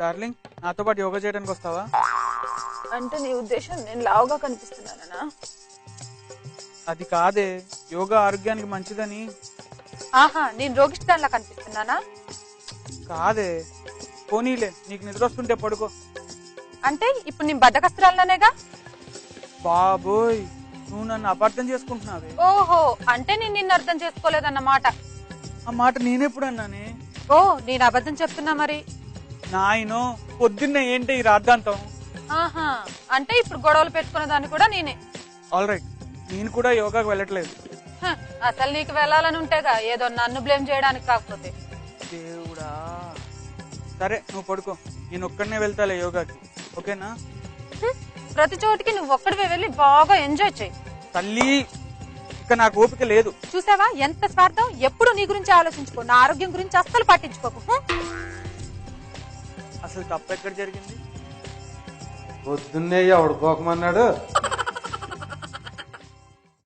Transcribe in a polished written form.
Darling నాతో పాటు యోగా చేయడానికి వస్తావా? అంటే నీ ఉద్దేశం నేను లావుగా కనిపిస్తున్నానా? అది కాదే, యోగా ఆరోగ్యానికి మంచిదని. ఆహా, నేను రోగిష్టాన్లా కనిపిస్తున్నానా? కాదే, పోనీలే, నీకు నిద్ర వస్తుంటే పడుకో. అంటే ఇప్పుడు నేను బద్దకస్తురాలనేగా? బాబోయ్, నువ్వు నన్ను అపార్థం చేసుకుంటున్నావే. ఓహో, అంటే నేను నిన్ను అర్థం చేసుకోలేదన్నమాట. ఆ మాట నేనెప్పుడు అన్నానే? ఓ, నేను అబద్ధం చెప్తున్నా మరి. నాయనో, పొద్దున్నే ఏంటి ఈ రాద్ధాంతం? ఆహా, అంటే ఇప్పుడు గొడవలు పెట్టుకున్న దాన్ని కూడా నేనే. ఆల్ రైట్, నేను కూడా యోగాకి వెళ్ళట్లేదు. హ, అసలు నీకు వెళ్ళాలని ఉంటేగా, ఏదో నన్ను బ్లేమ్ చేయడానికి కాకపోతే. దేవుడా, సరే నువ్వు పడుకో, నేను ఒక్కడనే వెళ్తాలే యోగాకి, ఓకేనా? ప్రతి చోటికి నువ్వు ఒక్కడివే వెళ్ళి బాగా ఎంజాయ్ చేయి. తల్లి, ఇక నాకు ఓపిక లేదు. చూసావా ఎంత స్వార్థం? ఎప్పుడు నీ గురించి ఆలోచించుకో, నా ఆరోగ్యం గురించి అస్సలు పట్టించుకోకు. అసలు తప్పు ఎక్కడ జరిగింది? పొద్దున్నే ఎవడు కోకమన్నాడు?